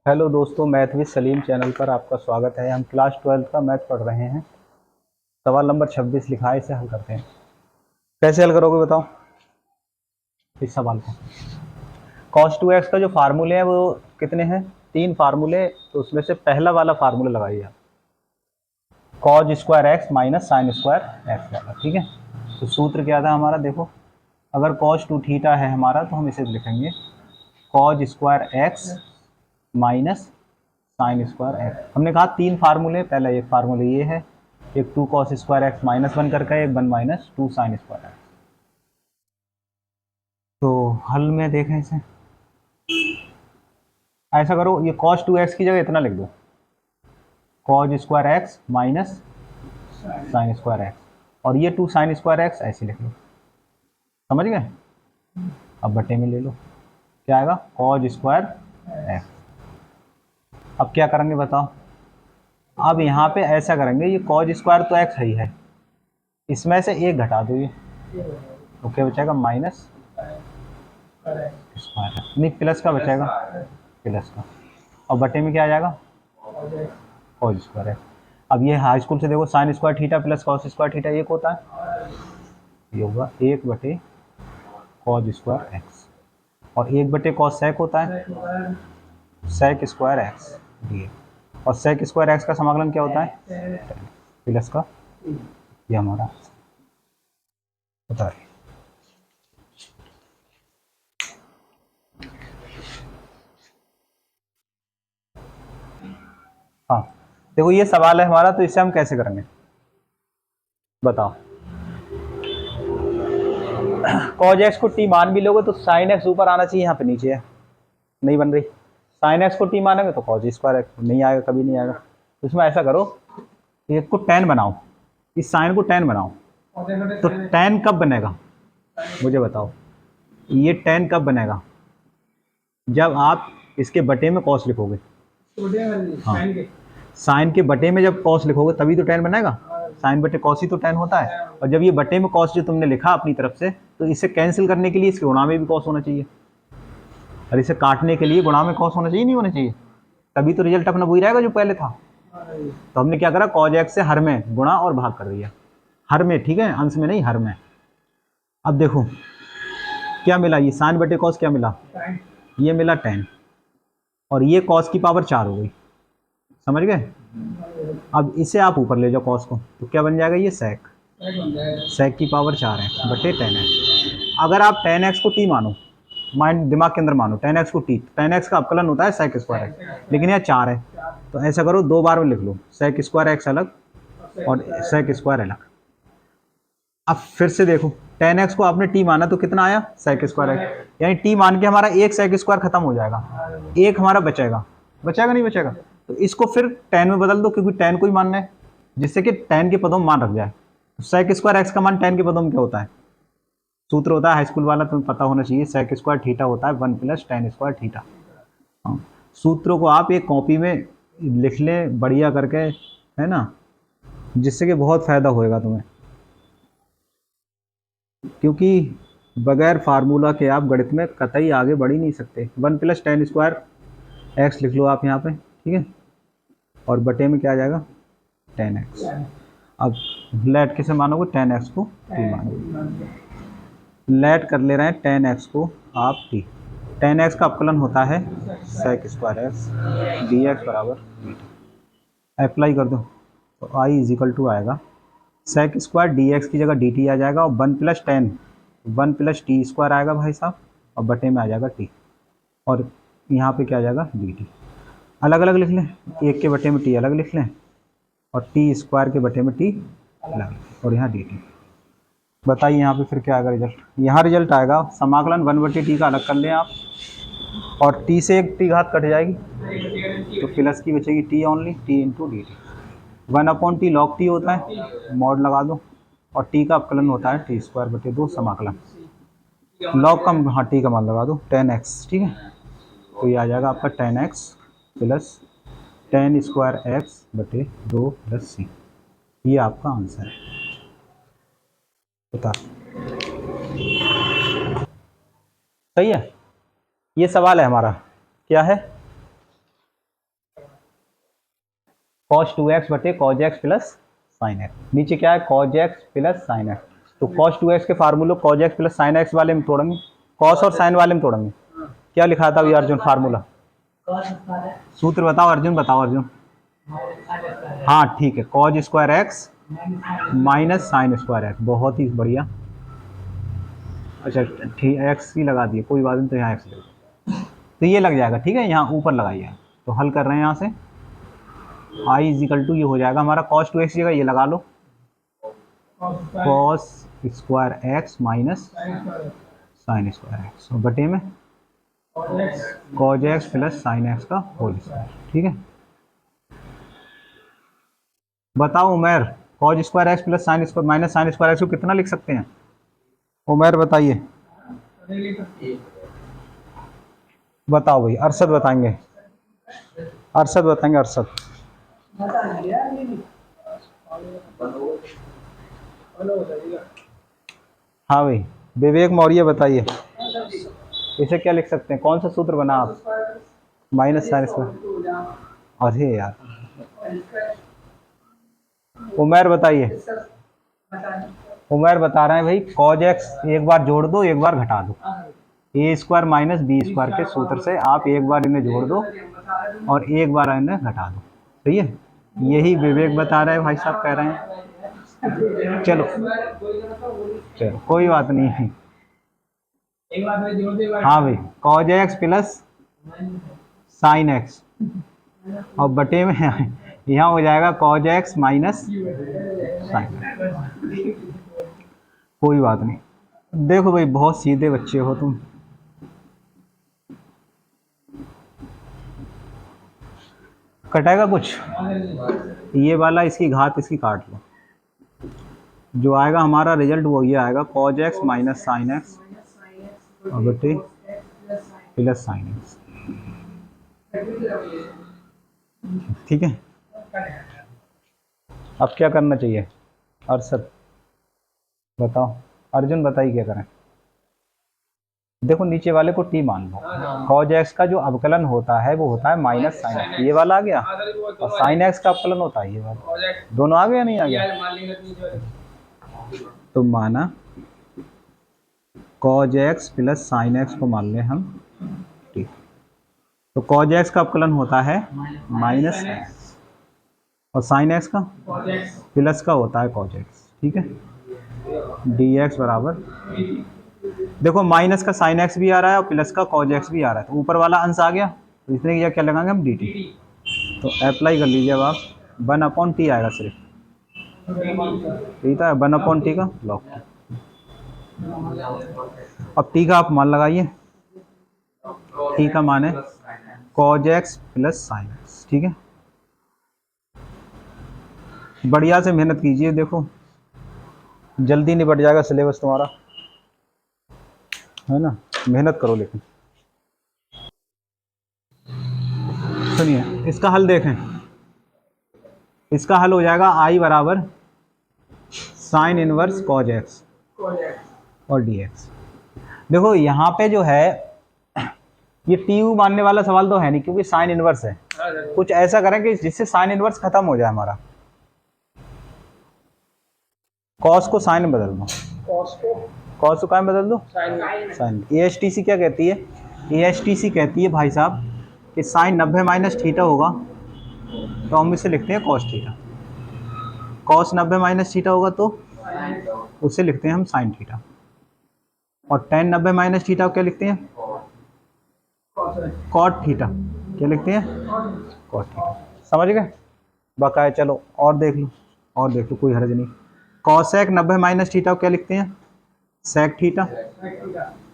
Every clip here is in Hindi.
हेलो दोस्तों, मैथ विद सलीम चैनल पर आपका स्वागत है। हम क्लास 12 का मैथ पढ़ रहे हैं। सवाल नंबर 26 लिखा है, इसे हल करते हैं। कैसे हल करोगे बताओ इस सवाल को। cos 2x का जो फार्मूले है वो कितने हैं? 3 फार्मूले। तो उसमें से पहला वाला फार्मूला लगाइए आप, cos square x minus sine square x वाला। ठीक है, तो सूत्र क्या था हमारा? देखो, अगर cos 2 थीटा है हमारा तो हम इसे लिखेंगे cos square x minus sine square x. हमने कहा 3 फार्मूले, पहला एक फार्मूला ये है, एक 2 cos स्क्वायर एक्स माइनस 1 करके, एक 1 माइनस 2 साइन स्क्वायर एक्स। तो हल में देखें इसे, ऐसा करो, ये cos 2x की जगह इतना लिख दो, cos square x minus sine square x, और ये 2 साइन स्क्वायर एक्स ऐसे लिख लो। समझ गए? अब बटे में ले लो, क्या आएगा? cos square x. अब क्या करेंगे बताओ? अब यहाँ पे ऐसा करेंगे, ये cos स्क्वायर तो एक्स ही है, इसमें से एक घटा दो, ये तो क्या बचेगा? माइनस स्क्वायर, नहीं प्लस का बचेगा, प्लस का। और बटे में क्या आ जाएगा? cos square x. अब ये हाई स्कूल से देखो, sine square theta plus cos square theta एक होता है, ये होगा 1 बटे cos स्क्वायर एक्स, और 1 बटे cos सेक होता है, सेक स्क्वायर एक्स ये, और सेक स्क्वायर एक्स का समाकलन क्या होता है? प्लस का। ये हमारा बता रही। हाँ देखो, ये सवाल है हमारा, तो इसे हम कैसे करेंगे बताओ। cos x को t मान भी लोगे तो sin x ऊपर आना चाहिए, यहाँ पे नीचे है, नहीं बन रही। sin x को t मानेंगे तो cos स्क्वायर एक्स नहीं आएगा, कभी नहीं आएगा। तो इसमें ऐसा करो, एक को tan बनाओ, इस sin को tan बनाओ। तो tan कब बनेगा मुझे बताओ? ये tan कब बनेगा? जब आप इसके बटे में cos लिखोगे। हाँ, साइन के बटे में जब cos लिखोगे तभी तो tan बनेगा। साइन बटे cos ही तो tan होता है। और जब ये बटे में cos जो तुमने लिखा अपनी तरफ से, तो इसे कैंसिल करने के लिए इसके गुणा में भी cos होना चाहिए, और इसे काटने के लिए गुणा में cos होना चाहिए, नहीं होना चाहिए? तभी तो रिजल्ट अपना वही रहेगा जो पहले था। तो हमने क्या करा? cos x से हर में गुणा और भाग कर दिया, हर में, ठीक है, अंश में नहीं, हर में। अब देखो क्या मिला, ये साइन बटे cos क्या मिला? ये मिला tan, और ये cos की पावर 4 हो गई। समझ गए? अब इसे आप ऊपर ले जाओ cos को, तो क्या बन जाएगा? ये sec, sec की पावर 4 है बटे tan x। अगर आप tan x को t मानो, माइंड दिमाग के अंदर मानो, tan x को t, tan x का अपकलन होता है sec स्क्वायर x, लेकिन यह 4 है, तो ऐसा करो 2 बार में लिख लो, sec स्क्वायर x अलग और sec स्क्वायर अलग। अब फिर से देखो, tan x को आपने t माना तो कितना आया? sec स्क्वायर x, यानी t मान के हमारा एक sec स्क्वायर खत्म हो जाएगा, एक हमारा बचेगा। बचेगा नहीं बचेगा? तो इसको फिर tan में बदल दो, क्योंकि tan को ही मानना है, जिससे कि tan के पदों में मान रख जाए। तो sec स्क्वायर x का मान tan के पदों में क्या होता है? सूत्र होता है हाई स्कूल वाला, तुम्हें पता होना चाहिए, sec स्क्वायर थीटा होता है 1 प्लस tan स्क्वायर थीटा। सूत्रों को आप एक कॉपी में लिख लें बढ़िया करके, है ना, जिससे कि बहुत फायदा होएगा तुम्हें, क्योंकि बगैर फार्मूला के आप गणित में कतई आगे बढ़ ही नहीं सकते। 1 प्लस tan स्क्वायर एक्स लिख लो आप यहाँ पे, ठीक है, और बटे में क्या आ जाएगा? tan x। अब लेट किसे मानोगे? tan x को t मानोगे। लेट कर ले रहे हैं tan x को आप t। tan x का अपकलन होता है sec स्क्वायर एक्स dx बराबर dt। अप्लाई कर दो तो i इज इक्वल टू आएगा sec स्क्वायर dx की जगह dt आ जाएगा, और 1 plus tan 1 plus T square आएगा भाई साहब, और बटे में आ जाएगा t, और यहाँ पे क्या आ जाएगा? dt। अलग अलग लिख लें, एक के बटे में t अलग लिख लें, और टी स्क्वायर के बटे में t अलग, और यहाँ dt। बताइए यहाँ पे फिर क्या आएगा रिजल्ट? यहाँ रिजल्ट आएगा समाकलन 1 बटे टी का अलग कर लें आप, और टी से एक टी घात कट जाएगी, तो प्लस की बचेगी T only, T into D T. 1/t log T होता है, मॉड लगा दो, और टी का अपकलन होता है टी स्क्वायर बटे 2 समाकलन, लॉग का, हाँ टी का मान लगा दो tan x, ठीक है। तो ये आ जाएगा आपका tan x plus tan square x बटे 2 प्लस सी। ये आपका आंसर है। बता, सही है? ये सवाल है हमारा, क्या है? cos 2x बटे cos x plus sine x. नीचे क्या है cos x plus sine x. तो cos 2x के फार्मूले cos x plus sine x वाले में तोड़ेंगे, cos और साइन वाले में तोड़ेंगे। क्या लिखा था अभी अर्जुन फार्मूला? सूत्र बताओ अर्जुन, बताओ अर्जुन। हाँ ठीक है, cos square x minus sine square x, बहुत ही बढ़िया। अच्छा ठीक, एक्स ही लगा दिए, कोई बात नहीं, तो यहाँ एक्स लगा, तो ये लग जाएगा। ठीक है, यहाँ ऊपर लगाइए। तो हल कर रहे हैं यहाँ से, i इजिकल टू ये हो जाएगा हमारा cos 2x जगह ये लगा लो, cos square x minus sine square x, और बटे में cos x plus sine x का होल स्क्वायर। ठीक है, बताओ उमेर, cos square x plus sine square minus sine square x को कितना लिख सकते हैं? उमेर बताइए, बताओ भाई। अरशद बताएंगे, अरशद बताएंगे, अरशद। हाँ भाई, विवेक मौर्य बताइए, इसे क्या लिख सकते हैं? कौन सा सूत्र बना आप? Minus sine square. अरे यार, उमेर बताइए। उमेर बता रहे हैं भाई, cos x एक बार जोड़ दो, एक बार घटा दो। ए स्क्वायर माइनस बी स्क्वायर के सूत्र से आप एक बार इन्हें जोड़ दो और एक बार इन्हें घटा दो। सही है, यही विवेक बता रहे हैं, भाई साहब कह रहे हैं। चलो चलो, कोई बात नहीं है। हाँ भाई, cos x plus sine x, और बटे में यहाँ हो जाएगा cos x माइनस साइन। कोई बात नहीं। देखो भाई, बहुत सीधे बच्चे हो तुम। कटेगा कुछ? ये वाला इसकी घात इसकी काट लो, जो आएगा हमारा रिजल्ट वो ये आएगा, cos x minus sine x और बटे प्लस साइन एक्स। ठीक है, अब क्या करना चाहिए? अरशद बताओ, अर्जुन बताइए क्या करें? देखो नीचे वाले को t मान लो, cos x का जो अवकलन होता है वो होता है माइनस साइन एक्स, ये वाला आ गया, और साइन एक्स का अवकलन होता है ये वाला। दोनों आ गया नहीं आ गया? तो माना cos x plus sine x को मान लें हम, ठीक। तो cos x का अवकलन होता है माइनस और साइन एक्स का प्लस का होता है cos x। ठीक है, dx बराबर, देखो माइनस का साइन एक्स भी आ रहा है और प्लस का cos x भी आ रहा है, तो ऊपर वाला अंश आ गया, तो इसने किया क्या लगाएंगे हम dt। तो अप्लाई कर लीजिए अब आप, 1/t आएगा सिर्फ, ठीक है, 1/t का लॉग। अब t का आप मान लगाइए, t का मान है cos x plus sine x. ठीक है, बढ़िया से मेहनत कीजिए, देखो जल्दी निपट जाएगा सिलेबस तुम्हारा, है ना, मेहनत करो। लेकिन सुनिए, इसका हल देखें, इसका हल हो जाएगा i बराबर साइन इनवर्स cos x और dx। देखो यहाँ पे जो है ये tu मानने वाला सवाल तो है नहीं, क्योंकि साइन इनवर्स है। कुछ ऐसा करें कि जिससे साइन इनवर्स खत्म हो जाए हमारा, cos को साइन में बदल दो, cos को क्या में बदल दो, साइन। ASTC क्या कहती है? ASTC कहती है भाई साहब कि साइन 90 माइनस थीटा होगा तो हम इसे लिखते हैं cos theta, cos 90 minus theta होगा तो उसे लिखते हैं हम साइन थीटा, और tan 90 माइनस थीटा क्या लिखते हैं? cot theta. क्या लिखते हैं? cot theta. समझ गए? बकाया चलो और देख लो, और देख लो, कोई हर्ज नहीं। cosec 90 माइनस थीटा क्या लिखते हैं? sec theta.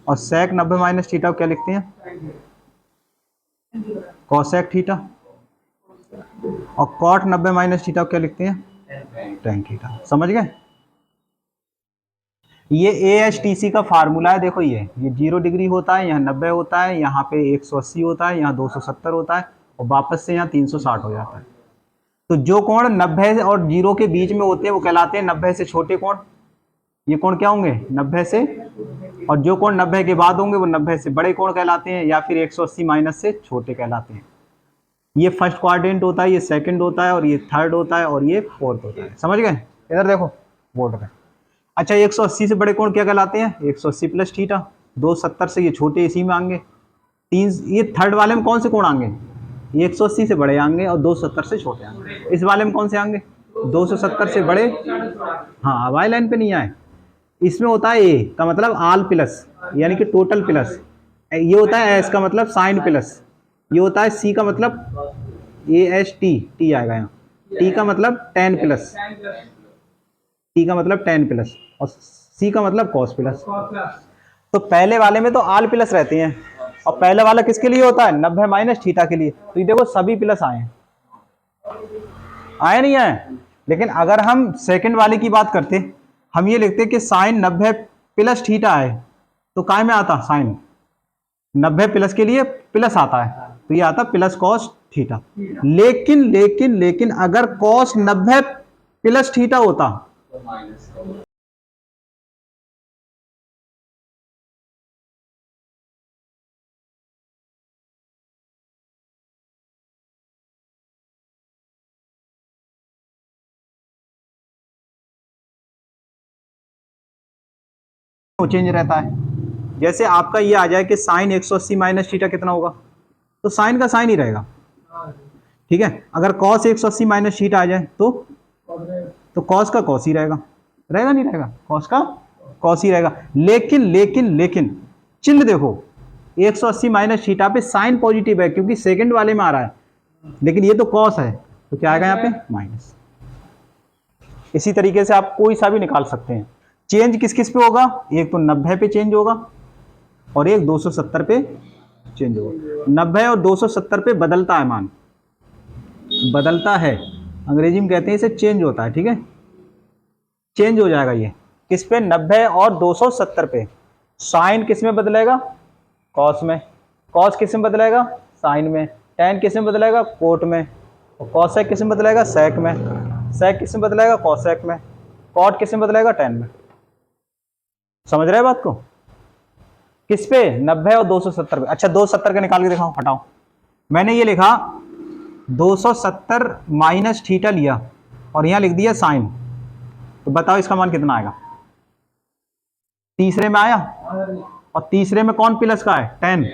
और sec 90 माइनस थीटा क्या लिखते हैं? cosec theta. और cot 90 माइनस थीटा क्या लिखते हैं? tan theta. समझ गए? ये ASTC का फार्मूला है। देखो ये 0 डिग्री होता है, यहाँ 90 होता है, यहाँ पे 180 होता है, यहाँ 270 होता है, और वापस से यहाँ 360 हो जाता है। तो जो कोण 90 और 0 के बीच में होते हैं वो कहलाते हैं 90 से छोटे कोण। ये कोण क्या होंगे? 90 से, और जो कोण 90 के बाद होंगे वो 90 से बड़े कोण कहलाते हैं, या फिर 180 माइनस से छोटे कहलाते हैं। ये फर्स्ट क्वाड्रेंट होता है, ये सेकंड होता है, और ये थर्ड होता है, और ये फोर्थ होता है। समझ गए? इधर देखो बोर्ड पे। अच्छा 180 से बड़े कोण क्या कहलाते हैं? 180 प्लस थीटा। 270 से ये छोटे इसी में आएंगे। ये थर्ड वाले में कौन से कोण आएंगे? ये 180 से बड़े आएंगे और 270 से छोटे आएंगे। इस वाले में कौन से आएंगे? 270 से बड़े। हाँ वाई लाइन पे नहीं आए। इसमें होता है ए का मतलब आल प्लस, यानी कि टोटल प्लस। ये होता है एस का मतलब साइन प्लस। ये होता है सी का मतलब ए एस टी, टी आएगा यहाँ। टी का मतलब टेन प्लस, टी का मतलब टेन प्लस, और सी का मतलब कॉस प्लस। तो पहले वाले में तो आल प्लस रहते हैं, और पहले वाला किसके लिए होता है? 90 माइनस थीटा के लिए। तो ये देखो सभी प्लस आए हैं, आए नहीं आए? लेकिन अगर हम सेकंड वाले की बात करते, हम ये लिखते कि साइन 90 प्लस थीटा है, तो काय में आता? साइन 90 प्लस के लिए प्लस आता है, तो ये आता प्लस कॉस थीटा। लेकिन अगर कॉस 90 प्लस थीटा होता, तो चेंज रहता है। जैसे आपका ये आ जाए कि साइन 180 माइनस थीटा कितना होगा, तो साइन का साइन ही रहेगा। ठीक है, अगर कॉस 180 माइनस थीटा आ जाए तो कॉस का कॉस ही रहेगा। रहेगा नहीं रहेगा? कॉस का कॉस ही रहेगा। लेकिन चिन्ह देखो, 180 माइनस थीटा पे साइन पॉजिटिव है क्योंकि सेकंड वाले में आ रहा है, लेकिन ये तो कॉस है, तो क्या आएगा यहाँ पे? माइनस। इसी तरीके से आप कोई सा भी निकाल सकते हैं। चेंज किस किस पे होगा? एक तो 90 पे चेंज होगा, और एक 270 पे चेंज होगा। 90 और 270 पे बदलता है मान, बदलता है, अंग्रेजी में कहते हैं इसे चेंज होता है। ठीक है, चेंज हो जाएगा ये किस पे? 90 और 270 पे। साइन किस में बदलेगा? कॉस में। कॉस किस में बदलेगा? साइन में। टेन किस में बदलेगा? कोट में। और कॉसेक किस में बदलेगा? सेक में। सेक किस में बदलेगा? कॉसेक में। कॉट किस में बदलेगा? टेन में। समझ रहे हैं बात को? किस पे? 90 और 270 पे। अच्छा 270 का निकाल के दिखाओ, हटाओ। मैंने ये लिखा 270 माइनस थीटा लिया और यहां लिख दिया साइन, तो बताओ इसका मान कितना आएगा? तीसरे में आया, और तीसरे में कौन प्लस का है? 10,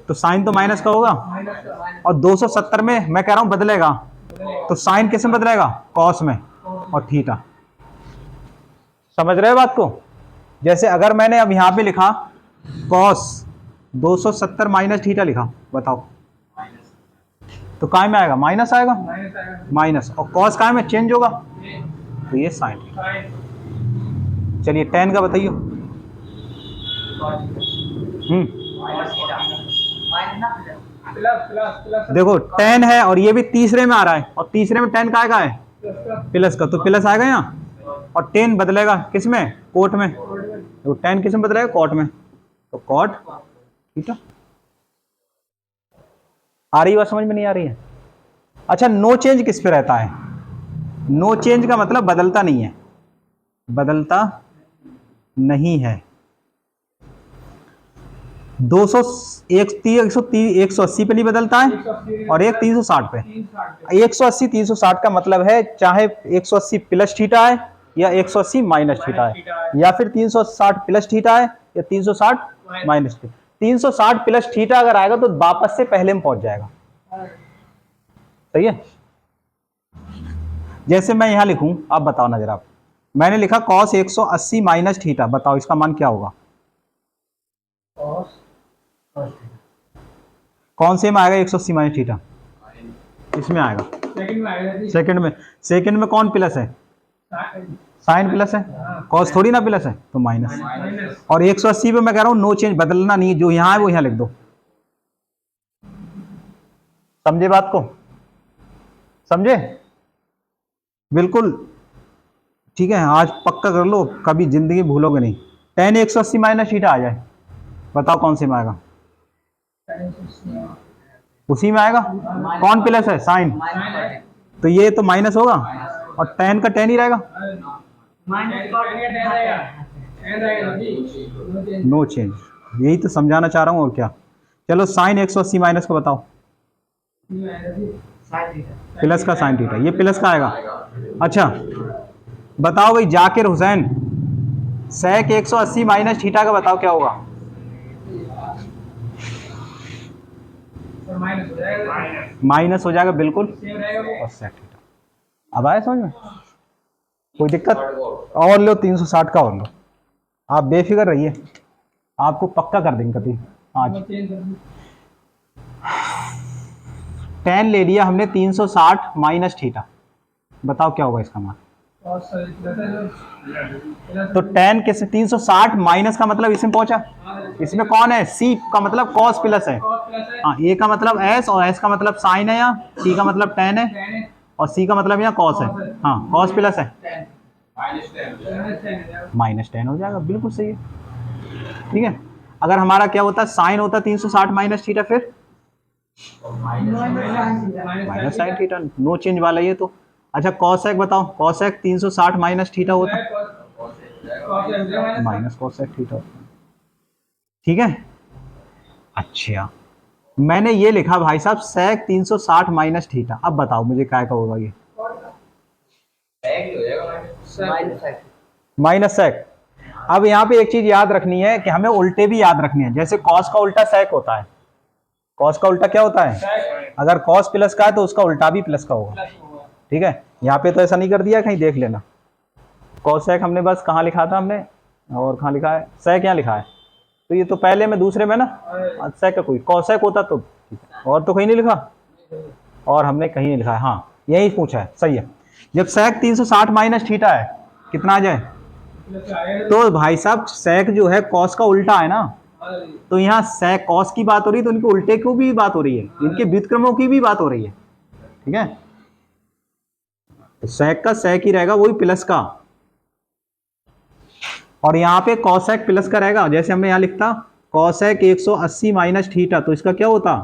तो साइन तो माइनस का होगा। और 270 में मैं कह रहा हूं बदलेगा, तो साइन किस में बदलेगा? कॉस में और थीटा। समझ रहे हो बात को? जैसे अगर मैंने अब यहां पे लिखा कॉस 270 माइनस थीटा लिखा, बताओ तो काय में आएगा? माइनस आएगा, माइनस। और कॉस काय में चेंज होगा, तो ये साइन। चलिए टेन का बताइए। देखो 10 है और ये भी तीसरे में आ रहा है, और तीसरे में 10 का है? प्लस का, तो प्लस आएगा यहाँ। और 10 बदलेगा किस में? कोट में। तो 10 किस में बदलेगा? कॉट में, तो कॉट थीटा। आ रही बात समझ में? नहीं आ रही है? अच्छा नो चेंज किस पे रहता है? नो चेंज का मतलब बदलता नहीं है, बदलता नहीं है। 180 पे नहीं बदलता है, और एक 360 पे। 180 360 का मतलब है चाहे 180 प्लस थीटा है या 180 माइनस थीटा है, या फिर 360 प्लस थीटा है या 360 माइनस थीटा। 360 प्लस थीटा अगर आएगा तो वापस से पहले में पहुंच जाएगा। सही है? जैसे मैं यहां लिखूं, आप बताओ ना जरा। मैंने लिखा कॉस 180 माइनस थीटा, बताओ इसका मान क्या होगा? कौन से में आएगा 180 माइनस थीटा? इसमें आएगा, सेकंड में कौन प्लस है? साइन प्लस है, कॉस थोड़ी ना प्लस है, तो माइनस। और 180 पे मैं कह रहा हूं नो चेंज, बदलना नहीं, जो यहां है वो यहां लिख दो। समझे बात को? समझे? बिल्कुल ठीक है, आज पक्का कर लो, कभी जिंदगी भूलोगे नहीं। 10 180 माइनस थीटा आ जाए, बताओ कौन से में आएगा? उसी में आएगा। कौन प्लस है? साइन, तो ये तो माइनस होगा, और 10 का 10 ही रहेगा। नो चेंज, यही तो समझाना चाह रहा हूं, और क्या। चलो साइन 180 माइनस को बताओ। प्लस का साइन थीटा, ये प्लस का आएगा। अच्छा बताओ भाई जाकिर हुसैन, सेक 180 माइनस थीटा का बताओ क्या होगा? माइनस हो जाएगा बिल्कुल, और सेक थीटा। अब आया समझ में? कोई दिक्कत? और लो 360 का और लो, आप बेफिक्र रहिए, आपको पक्का कर देंगे कभी आज। टेन ले लिया हमने 360 माइनस थीटा, बताओ क्या होगा इसका मान? तो टेन किस 360 माइनस का मतलब इसमें पहुंचा, इसमें कौन है? सी का मतलब कॉस प्लस है। हाँ, ए का मतलब एस और एस का मतलब साइन है, यहाँ सी का मतलब टेन है और सी का मतलब यहाँ कॉस है। हाँ कॉस प्लस है, माइनस टेन हो जाएगा, बिल्कुल सही है। ठीक है, अगर हमारा क्या होता साइन होता 360 माइनस थीटा, फिर minus sine theta, no change वाला ये तो। अच्छा कॉसेक बताओ, कॉसेक 360 माइनस थीटा होता, माइनस कॉसेक थीटा होता। ठीक है, अच्छा मैंने ये लिखा भाई साहब सेक 360 माइनस थीटा, अब बताओ मुझे क्या का होगा ये? Minus sec. अब यहाँ पे एक चीज याद रखनी है कि हमें उल्टे भी याद रखने हैं, जैसे कॉस का उल्टा सेक होता है, कॉस का उल्टा क्या होता है? अगर कॉस प्लस का है तो उसका उल्टा भी प्लस का होगा। ठीक है, यहाँ पे तो ऐसा नहीं कर दिया, कहीं देख लेना। कॉसेक हमने बस कहाँ लिखा था हमने, और कहाँ लिखा है? सेक यहाँ लिखा है, तो ये तो पहले में दूसरे में ना, सेक का कोई कॉसेक होता तो, और तो कहीं नहीं लिखा, और हमने कहीं नहीं लिखा है। हाँ यही पूछा है, सही है। जब सेक 360 माइनस थीटा है कितना आ जाए? तो भाई साहब सेक जो है कॉस का उल्टा है ना, तो यहाँ सेक कॉस की बात हो रही है तो इनके उल्टे की भी बात हो रही है, इनके व्युत्क्रमों की भी बात हो रही है। ठीक है, तो सेक का सेक ही रहेगा, वही प्लस का, और यहाँ पे कॉसेक प्लस का रहेगा। जैसे हमने यहाँ लिखता कॉसेक 180 माइनस थीटा, तो इसका क्या होता?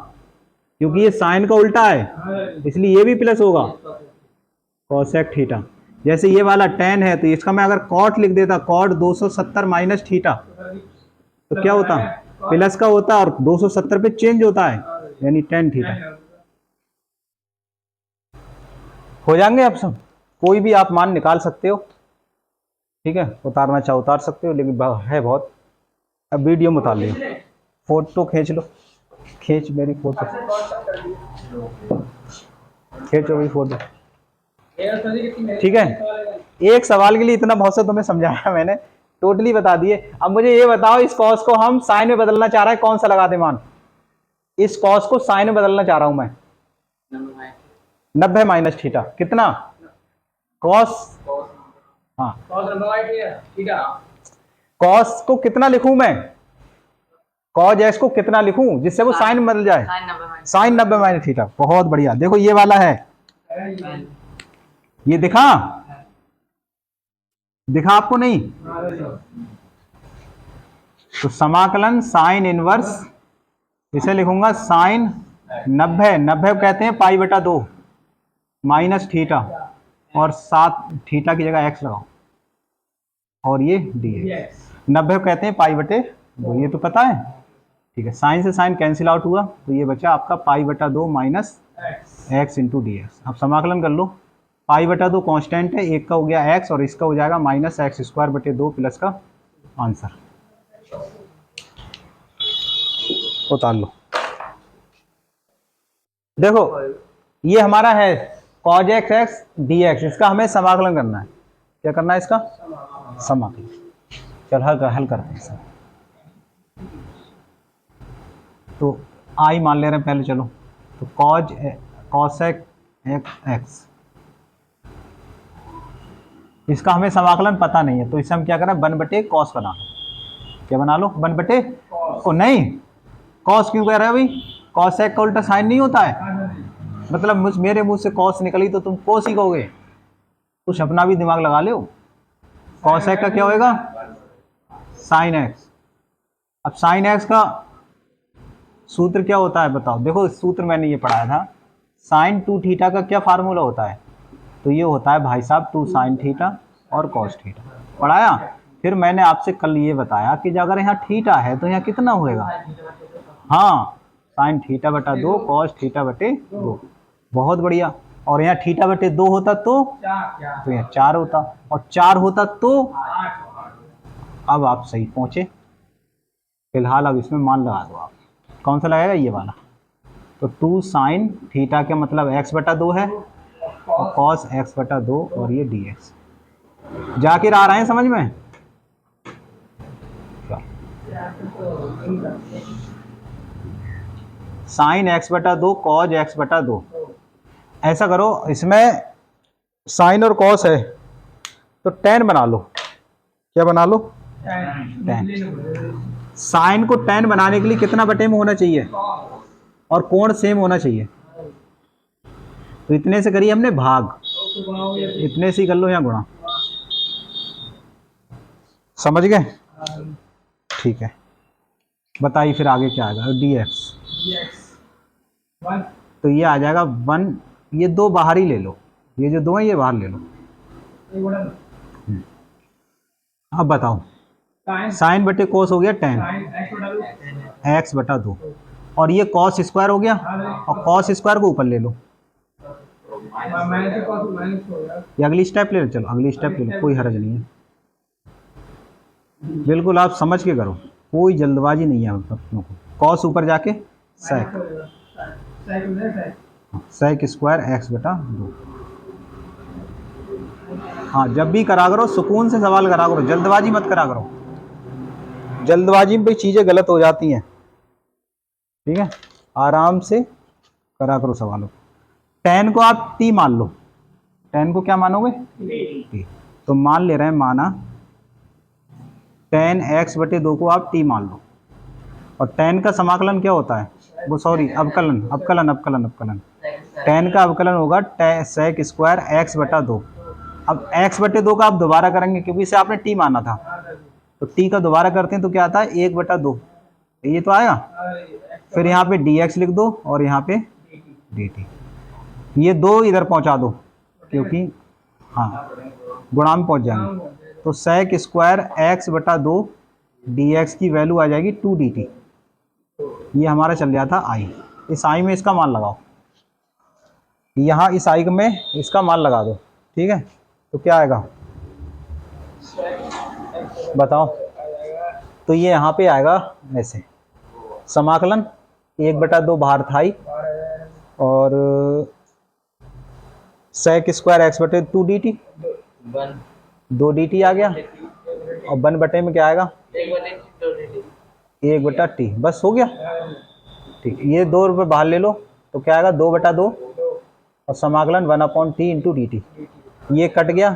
क्योंकि ये साइन का उल्टा है इसलिए ये भी प्लस होगा, कॉसेक थीटा। जैसे ये वाला टेन है तो इसका मैं अगर कॉट लिख देता, कॉट 270 माइनस थीटा, तो क्या होता? प्लस का होता और 270 पे चेंज होता है, यानी टेन थीटा। हो जाएंगे आप सब, कोई भी आप मान निकाल सकते हो। ठीक है, उतारना चाहो उतार सकते हो, लेकिन है बहुत। अब वीडियो में उतार लियो, फोटो खींच लो, खींच मेरी फोटो, खींचो भाई फोटो। ठीक है, एक सवाल के लिए इतना बहुत सा तुम्हें समझाया मैंने, टोटली बता दिए। अब मुझे ये बताओ, इस कॉस को हम साइन में बदलना चाह रहा है, कौन सा लगा दे मान? इस कॉस को साइन में बदलना चाह रहा हूं मैं, 90 माइनस थीटा, कितना? कॉस, हाँ कॉस को कितना लिखूं मैं? कॉज एक्स को कितना लिखूं जिससे वो साइन में बदल जाए? साइन 90 माइनस थीटा, बहुत बढ़िया। देखो ये वाला है, ये दिखा, दिखा आपको नहीं? तो समाकलन साइन इनवर्स, इसे लिखूंगा साइन 90, 90 कहते हैं पाई बटा 2 माइनस थीटा, और 7 थीटा की जगह एक्स लगाओ, और ये डी एक्स। 90 कहते हैं पाई बटे 2, ये तो पता है। ठीक है, साइन से साइन कैंसिल आउट हुआ, तो ये बचा आपका पाई बटा 2 minus x into D x. अब समाकलन कर लो, पाई बटा 2 कॉन्स्टेंट है, एक का हो गया एक्स और इसका हो जाएगा माइनस एक्स स्क्वायर बटे 2 प्लस का आंसर। उतार लो। देखो ये हमारा है cos x x D x, इसका हमें समाकलन करना है। क्या करना है इसका? समाकलन। चल हल करते हैं सर। तो आई मान ले रहे हैं पहले, चलो तो cosec एक्स, इसका हमें समाकलन पता नहीं है, तो इसे हम क्या करें, 1 बटे कॉस बना लो। क्या बना लो? 1 बटे को नहीं, कॉस क्यों कह रहे हो भाई? cosec का उल्टा साइन नहीं होता है, मतलब मेरे मुंह से कॉस निकली तो तुम कोस ही कहोगे, कुछ अपना भी दिमाग लगा लो। cosec का क्या होएगा? Sine x. अब साइन एक्स का सूत्र क्या होता है बताओ? देखो सूत्र मैंने ये पढ़ाया था, साइन 2 थीटा का क्या फार्मूला होता है? तो ये होता है भाई साहब 2 साइन थीटा और कॉस थीटा, पढ़ाया। फिर मैंने आपसे कल ये बताया कि अगर यहाँ थीटा है तो यहाँ कितना होएगा? हाँ साइन थीटा बटा 2 कॉस थीटा बटे 2। बहुत बढ़िया। और यहाँ थीटा बटे 2 होता तो यहाँ 4 होता, और 4 होता तो अब आप सही पहुंचे। फिलहाल अब इसमें मान लगा दो आप, कौन सा लगेगा, ये वाला। तो 2 साइन थीटा के मतलब x बटा 2 है, और कॉस x बटा 2, और ये dx। जाकिर आ रहे हैं समझ में? साइन x बटा 2 कॉज x बटा 2। ऐसा करो, इसमें साइन और कॉस है तो tan बना लो। क्या बना लो? tan। साइन को tan बनाने के लिए कितना बटे में होना चाहिए, और कोण सेम होना चाहिए। तो इतने से करिए हमने भाग, इतने से ही कर लो यहाँ गुणा। समझ गए? ठीक है, बताइए फिर आगे क्या आएगा। dx तो ये आ जाएगा 1, ये 2 बाहर ही ले लो, ये जो 2 है ये बाहर ले लो। अब बताओ, साइन बटे कोस हो गया tan x बटा 2, और ये कॉस स्क्वायर हो गया, और कॉस स्क्वायर को ऊपर ले लो। ये अगली स्टेप ले लो, चलो अगली स्टेप ले लो, कोई हर्ज नहीं है। बिल्कुल आप समझ के करो, कोई जल्दबाजी नहीं है अपनों को। कॉस ऊपर जाके सेक स्क्वायर x बटा 2। हाँ, जब भी करा करो सुकून से सवाल करा करो, जल्दबाजी मत करा करो। जल्दबाजी में भी चीज़ें गलत हो जाती हैं, ठीक है? आराम से करा करो सवालों। tan को आप t मान लो। tan को क्या मानोगे? t। तो मान ले रहे हैं, माना tan x बटे 2 को आप t मान लो। और tan का समाकलन क्या होता है, वो सॉरी अवकलन अवकलन अवकलन अवकलन tan का अवकलन होगा सेक स्क्वायर x बटा 2। अब x बटे 2 का आप दोबारा करेंगे, क्योंकि इसे आपने t माना था, तो t का दोबारा करते हैं तो क्या आता है, 1 बटा 2, ये तो आएगा। फिर यहाँ पे dx लिख दो, और यहाँ पे dt। ये 2 इधर पहुँचा दो, क्योंकि हाँ गुणा में पहुँच जाएंगे। तो सेक स्क्वायर x बटा 2 dx की वैल्यू आ जाएगी 2 dt। ये हमारा चल जाता i। इस i में इसका मान लगाओ, यहाँ इस i में इसका मान लगा दो, ठीक है? तो क्या आएगा बताओ? तो ये यहाँ पे आएगा ऐसे, समाकलन 1 बटा 2 बाहर था ही, और सेक स्क्वायर x बटे 2 dt, 2 dt आ गया, और 1 बटे में क्या आएगा, 1 बटा t। बस हो गया, ठीक। ये 2 रुपये बाहर ले लो, तो क्या आएगा, 2 बटा 2, और समाकलन 1/t इंटू dt। ये कट गया,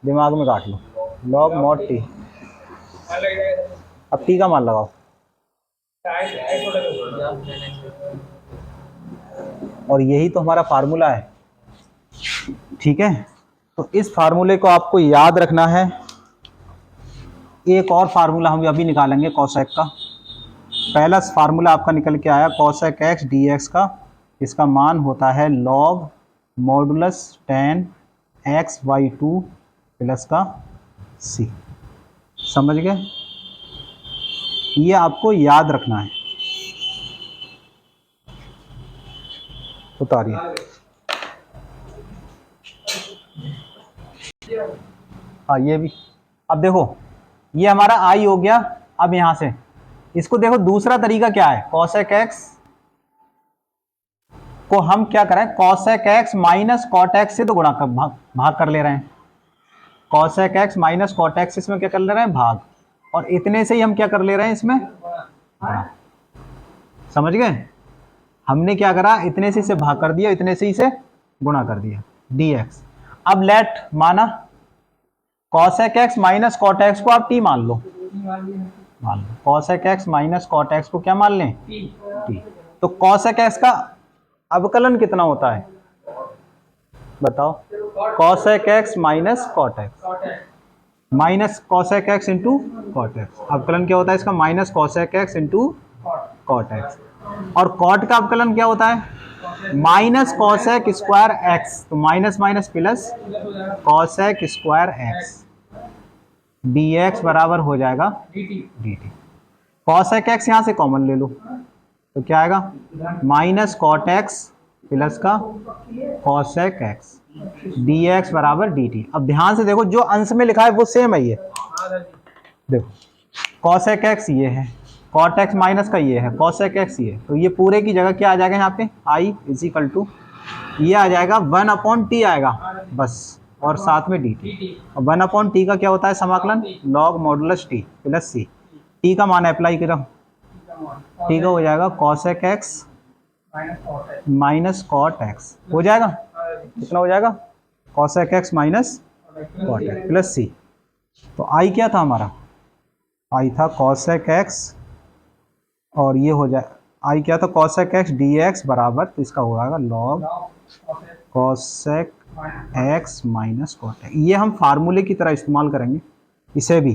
दिमाग में काट लो, लॉग मॉड t। अब t का मान लगाओ, और यही तो हमारा फार्मूला है, ठीक है? तो इस फार्मूले को आपको याद रखना है। एक और फार्मूला हम अभी निकालेंगे कोसेक का। पहला फार्मूला आपका निकल के आया कोसेक x dx का, इसका मान होता है log modulus tan x/2 plus का c। समझ गए? ये आपको याद रखना है। उतारिए। हाँ ये भी। अब देखो, ये हमारा i हो गया। अब यहां से इसको देखो, दूसरा तरीका क्या है, कोसेक x को हम क्या करें, cosec x minus cot x से तो गुणा कर भाग कर ले रहे हैं। Cosec x minus cot x इसमें क्या कर ले रहे हैं, भाग, और इतने से ही हम क्या कर ले रहे हैं इसमें गुणा। समझ गए? हमने क्या करा, इतने से इसे भाग कर दिया, इतने से इसे गुणा कर दिया, dx। अब लेट माना cosec x minus cot x को आप t मान लो, मान लो cosec x minus cot x को क्या मान लें, t। तो कोसेक x का अवकलन कितना होता है बताओ, cosec x minus cot x, minus cosec x into cot x। अवकलन क्या होता है इसका, minus cosec x into cot x। और कॉट का अवकलन क्या होता है, माइनस कोसेक स्क्वायर x। तो minus minus plus cosec square x, dx बराबर हो जाएगा dt। कोसेक x यहाँ से कॉमन ले लो, तो क्या आएगा माइनस कॉट एक्स प्लस का कॉसेक एक्स डी एक्स बराबर डी टी। अब ध्यान से देखो जो अंश में लिखा है वो सेम है, ये देखो कॉसेक एक्स ये है, कॉट एक्स माइनस का ये है, कॉसेक एक्स ये है, तो ये पूरे की जगह क्या आ जाएगा यहाँ पे आई इज इक्वल टू ये आ जाएगा 1/t आएगा बस, और साथ में डी टी। और 1/t का क्या होता है समाकलन log modulus T plus C. T का मान अप्लाई करो, टी का हो जाएगा cosec x minus cot X हो जाएगा, कितना हो जाएगा cosec x minus cot X plus C. तो आई क्या था हमारा, आई था कॉसेक एक्स और ये हो जाए आई क्या था कॉसेक एक्स डी एक्स बराबर, तो इसका हो जाएगा log cosec x minus cot x. ये हम फार्मूले की तरह इस्तेमाल करेंगे इसे भी,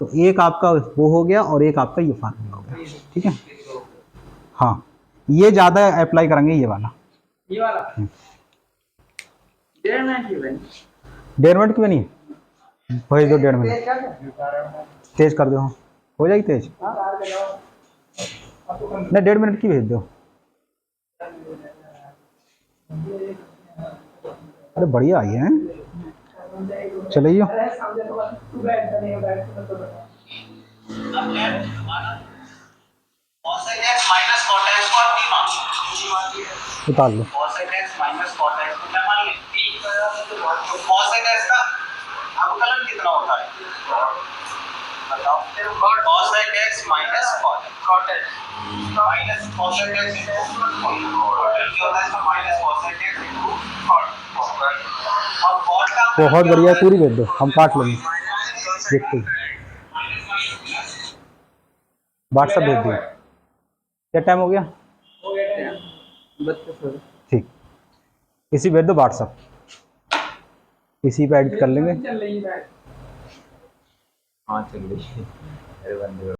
तो एक आपका वो हो गया और एक आपका ये फार्मूला हो गया, ठीक है। हाँ ये ज़्यादा अप्लाई करेंगे ये वाला, डेढ़ मिनट की नहीं भेज दो, 1.5 मिनट तेज कर दो, हो जाएगी तेज, नहीं 1.5 मिनट की भेज दो। अरे बढ़िया आई है, चलिए उतार लो। कितना होता है बताओ, cosec x minus cot x minus cosec x into cot होता है इसका minus cosec x into cot। और cot का बहुत बढ़िया पूरी भेज दो, हम काट लेंगे देखते व्हाट्सएप भेज दिया। क्या टाइम हो गया, ठीक, इसी भेज दो व्हाट्सएप, इसी पे एडिट कर लेंगे। हाँ चल रही है।